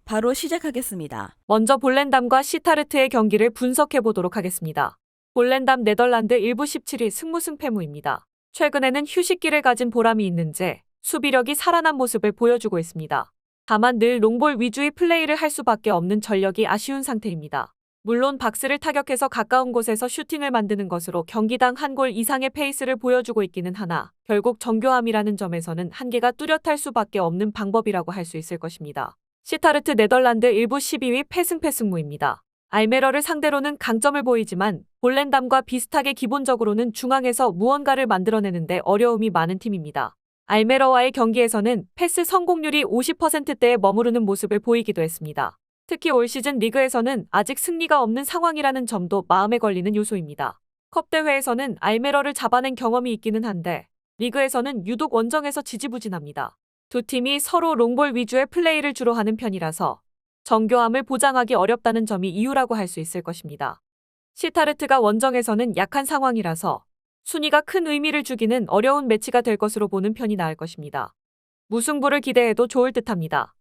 바로 시작하겠습니다. 먼저 볼렌담과 시타르트의 경기를 분석해 보도록 하겠습니다. 볼렌담 네덜란드 1부 17위 승무승패무입니다. 최근에는 휴식기를 가진 보람이 있는지 수비력이 살아난 모습을 보여주고 있습니다. 다만 늘 롱볼 위주의 플레이를 할 수밖에 없는 전력이 아쉬운 상태입니다. 물론 박스를 타격해서 가까운 곳에서 슈팅을 만드는 것으로 경기당 한 골 이상의 페이스를 보여주고 있기는 하나 결국 정교함이라는 점에서는 한계가 뚜렷할 수밖에 없는 방법이라고 할 수 있을 것입니다. 시타르트 네덜란드 1부 12위 패승패승무입니다. 알메러를 상대로는 강점을 보이지만 볼렌담과 비슷하게 기본적으로는 중앙에서 무언가를 만들어내는데 어려움이 많은 팀입니다. 알메러와의 경기에서는 패스 성공률이 50%대에 머무르는 모습을 보이기도 했습니다. 특히 올 시즌 리그에서는 아직 승리가 없는 상황이라는 점도 마음에 걸리는 요소입니다. 컵 대회에서는 알메러를 잡아낸 경험이 있기는 한데 리그에서는 유독 원정에서 지지부진합니다. 두 팀이 서로 롱볼 위주의 플레이를 주로 하는 편이라서 정교함을 보장하기 어렵다는 점이 이유라고 할 수 있을 것입니다. 시타르트가 원정에서는 약한 상황이라서 순위가 큰 의미를 주기는 어려운 매치가 될 것으로 보는 편이 나을 것입니다. 무승부를 기대해도 좋을 듯합니다.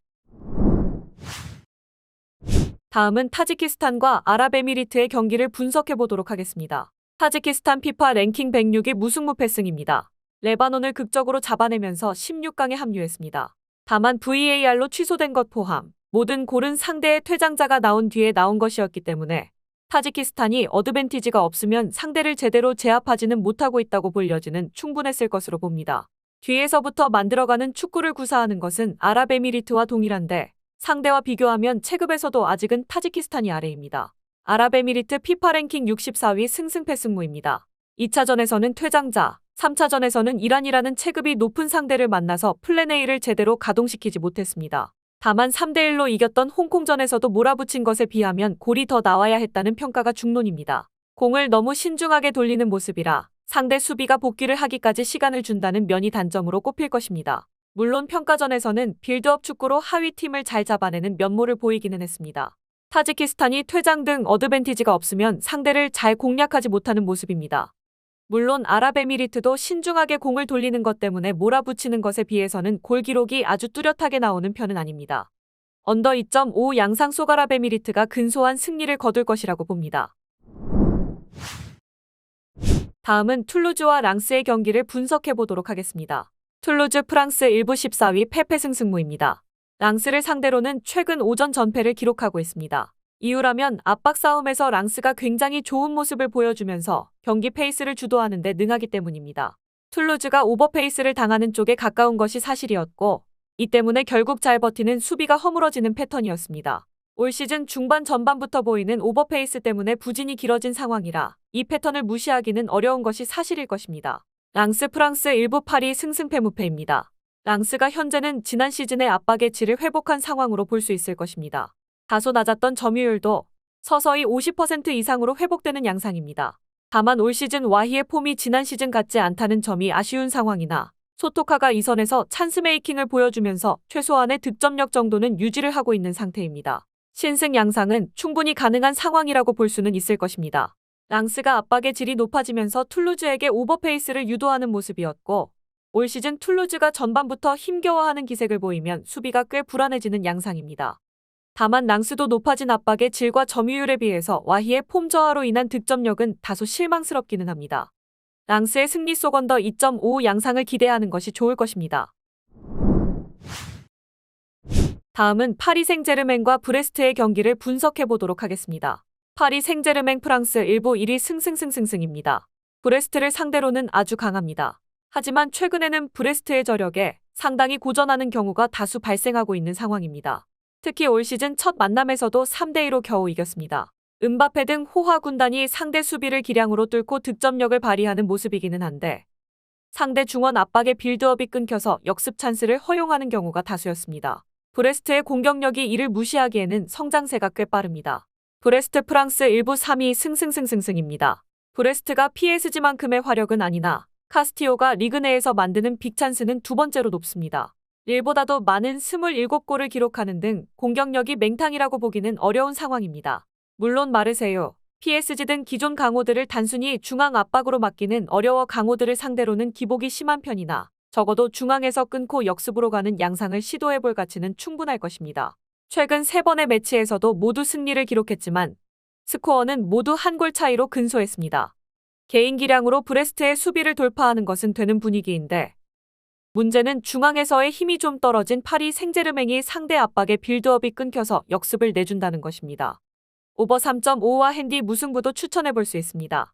다음은 타지키스탄과 아랍에미리트의 경기를 분석해 보도록 하겠습니다. 타지키스탄 피파 랭킹 106위 무승무패승입니다. 레바논을 극적으로 잡아내면서 16강에 합류했습니다. 다만 VAR로 취소된 것 포함 모든 골은 상대의 퇴장자가 나온 뒤에 나온 것이었기 때문에 타지키스탄이 어드밴티지가 없으면 상대를 제대로 제압하지는 못하고 있다고 볼 여지는 충분했을 것으로 봅니다. 뒤에서부터 만들어가는 축구를 구사하는 것은 아랍에미리트와 동일한데 상대와 비교하면 체급에서도 아직은 타지키스탄이 아래입니다. 아랍에미리트 피파 랭킹 64위 승승패승무입니다. 2차전에서는 퇴장자, 3차전에서는 이란이라는 체급이 높은 상대를 만나서 플랜 A를 제대로 가동시키지 못했습니다. 다만 3대1로 이겼던 홍콩전에서도 몰아붙인 것에 비하면 골이 더 나와야 했다는 평가가 중론입니다. 공을 너무 신중하게 돌리는 모습이라 상대 수비가 복귀를 하기까지 시간을 준다는 면이 단점으로 꼽힐 것입니다. 물론 평가전에서는 빌드업 축구로 하위 팀을 잘 잡아내는 면모를 보이기는 했습니다. 타지키스탄이 퇴장 등 어드밴티지가 없으면 상대를 잘 공략하지 못하는 모습입니다. 물론 아랍에미리트도 신중하게 공을 돌리는 것 때문에 몰아붙이는 것에 비해서는 골 기록이 아주 뚜렷하게 나오는 편은 아닙니다. 언더 2.5 양상 속 아랍에미리트가 근소한 승리를 거둘 것이라고 봅니다. 다음은 툴루즈와 랑스의 경기를 분석해 보도록 하겠습니다. 툴루즈 프랑스 1부 14위 패패승승무입니다. 랑스를 상대로는 최근 오전 전패를 기록하고 있습니다. 이유라면 압박 싸움에서 랑스가 굉장히 좋은 모습을 보여주면서 경기 페이스를 주도하는 데 능하기 때문입니다. 툴루즈가 오버페이스를 당하는 쪽에 가까운 것이 사실이었고 이 때문에 결국 잘 버티는 수비가 허물어지는 패턴이었습니다. 올 시즌 중반 전반부터 보이는 오버페이스 때문에 부진이 길어진 상황이라 이 패턴을 무시하기는 어려운 것이 사실일 것입니다. 랑스 프랑스 1부 8위 승승패무패입니다. 랑스가 현재는 지난 시즌의 압박의 질을 회복한 상황으로 볼 수 있을 것입니다. 다소 낮았던 점유율도 서서히 50% 이상으로 회복되는 양상입니다. 다만 올 시즌 와히의 폼이 지난 시즌 같지 않다는 점이 아쉬운 상황이나 소토카가 이 선에서 찬스메이킹을 보여주면서 최소한의 득점력 정도는 유지를 하고 있는 상태입니다. 신승 양상은 충분히 가능한 상황이라고 볼 수는 있을 것입니다. 랑스가 압박의 질이 높아지면서 툴루즈에게 오버페이스를 유도하는 모습이었고 올 시즌 툴루즈가 전반부터 힘겨워하는 기색을 보이면 수비가 꽤 불안해지는 양상입니다. 다만 랑스도 높아진 압박의 질과 점유율에 비해서 와히의 폼 저하로 인한 득점력은 다소 실망스럽기는 합니다. 랑스의 승리 속 언더 2.5 양상을 기대하는 것이 좋을 것입니다. 다음은 파리 생제르맹과 브레스트의 경기를 분석해 보도록 하겠습니다. 파리 생제르맹 프랑스 1부 1위 승승승승승입니다. 브레스트를 상대로는 아주 강합니다. 하지만 최근에는 브레스트의 저력에 상당히 고전하는 경우가 다수 발생하고 있는 상황입니다. 특히 올 시즌 첫 만남에서도 3대2로 겨우 이겼습니다. 음바페 등 호화 군단이 상대 수비를 기량으로 뚫고 득점력을 발휘하는 모습이기는 한데 상대 중원 압박의 빌드업이 끊겨서 역습 찬스를 허용하는 경우가 다수였습니다. 브레스트의 공격력이 이를 무시하기에는 성장세가 꽤 빠릅니다. 브레스트 프랑스 1부 3위 승승승승승입니다. 브레스트가 PSG만큼의 화력은 아니나 카스티오가 리그 내에서 만드는 빅찬스는 두 번째로 높습니다. 릴보다도 많은 27골을 기록하는 등 공격력이 맹탕이라고 보기는 어려운 상황입니다. 물론 마르세유, PSG 등 기존 강호들을 단순히 중앙 압박으로 막기는 어려워 강호들을 상대로는 기복이 심한 편이나 적어도 중앙에서 끊고 역습으로 가는 양상을 시도해볼 가치는 충분할 것입니다. 최근 3번의 매치에서도 모두 승리를 기록했지만 스코어는 모두 한 골 차이로 근소했습니다. 개인 기량으로 브레스트의 수비를 돌파하는 것은 되는 분위기인데 문제는 중앙에서의 힘이 좀 떨어진 파리 생제르맹이 상대 압박에 빌드업이 끊겨서 역습을 내준다는 것입니다. 오버 3.5와 핸디 무승부도 추천해볼 수 있습니다.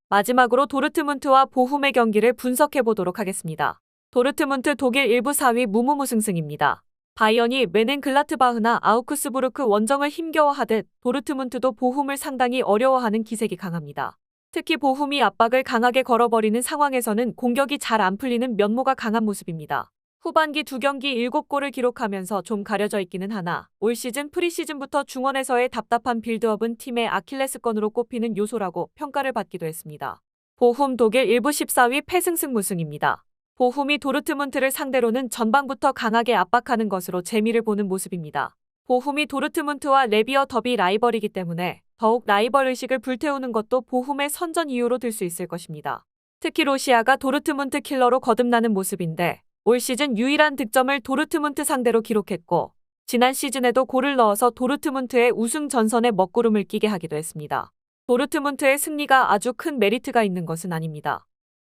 마지막으로 도르트문트와 보훔의 경기를 분석해보도록 하겠습니다. 도르트문트 독일 1부 4위 무무무승승입니다. 바이언이 메넨글라트바흐나 아우크스부르크 원정을 힘겨워하듯 도르트문트도 보훔을 상당히 어려워하는 기색이 강합니다. 특히 보훔이 압박을 강하게 걸어버리는 상황에서는 공격이 잘 안 풀리는 면모가 강한 모습입니다. 후반기 2경기 7골을 기록하면서 좀 가려져 있기는 하나 올 시즌 프리시즌부터 중원에서의 답답한 빌드업은 팀의 아킬레스건으로 꼽히는 요소라고 평가를 받기도 했습니다. 보훔 독일 1부 14위 패승승무승입니다. 보훔이 도르트문트를 상대로는 전방부터 강하게 압박하는 것으로 재미를 보는 모습입니다. 보훔이 도르트문트와 레비어 더비 라이벌이기 때문에 더욱 라이벌 의식을 불태우는 것도 보훔의 선전 이유로 들 수 있을 것입니다. 특히 로시아가 도르트문트 킬러로 거듭나는 모습인데 올 시즌 유일한 득점을 도르트문트 상대로 기록했고 지난 시즌에도 골을 넣어서 도르트문트의 우승 전선에 먹구름을 끼게 하기도 했습니다. 도르트문트의 승리가 아주 큰 메리트가 있는 것은 아닙니다.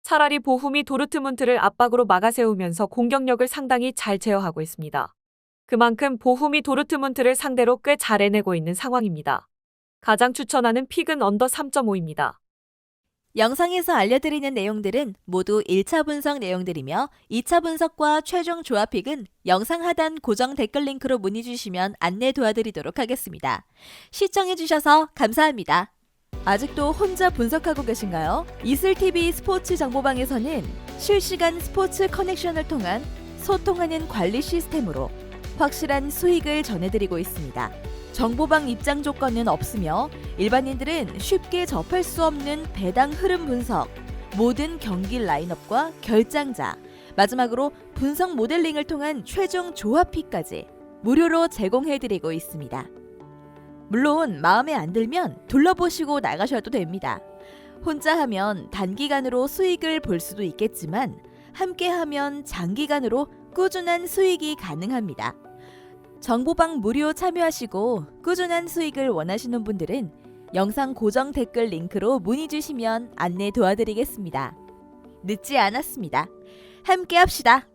차라리 보훔이 도르트문트를 압박으로 막아세우면서 공격력을 상당히 잘 제어하고 있습니다. 그만큼 보훔이 도르트문트를 상대로 꽤 잘 해내고 있는 상황입니다. 가장 추천하는 픽은 언더 3.5입니다. 영상에서 알려드리는 내용들은 모두 1차 분석 내용들이며 2차 분석과 최종 조합픽은 영상 하단 고정 댓글 링크로 문의 주시면 안내 도와드리도록 하겠습니다. 시청해주셔서 감사합니다. 아직도 혼자 분석하고 계신가요? 이슬TV 스포츠 정보방에서는 실시간 스포츠 커넥션을 통한 소통하는 관리 시스템으로 확실한 수익을 전해드리고 있습니다. 정보방 입장 조건은 없으며 일반인들은 쉽게 접할 수 없는 배당 흐름 분석, 모든 경기 라인업과 결장자, 마지막으로 분석 모델링을 통한 최종 조합픽까지 무료로 제공해드리고 있습니다. 물론 마음에 안 들면 둘러보시고 나가셔도 됩니다. 혼자 하면 단기간으로 수익을 볼 수도 있겠지만 함께 하면 장기간으로 꾸준한 수익이 가능합니다. 정보방 무료 참여하시고 꾸준한 수익을 원하시는 분들은 영상 고정 댓글 링크로 문의 주시면 안내 도와드리겠습니다. 늦지 않았습니다. 함께 합시다.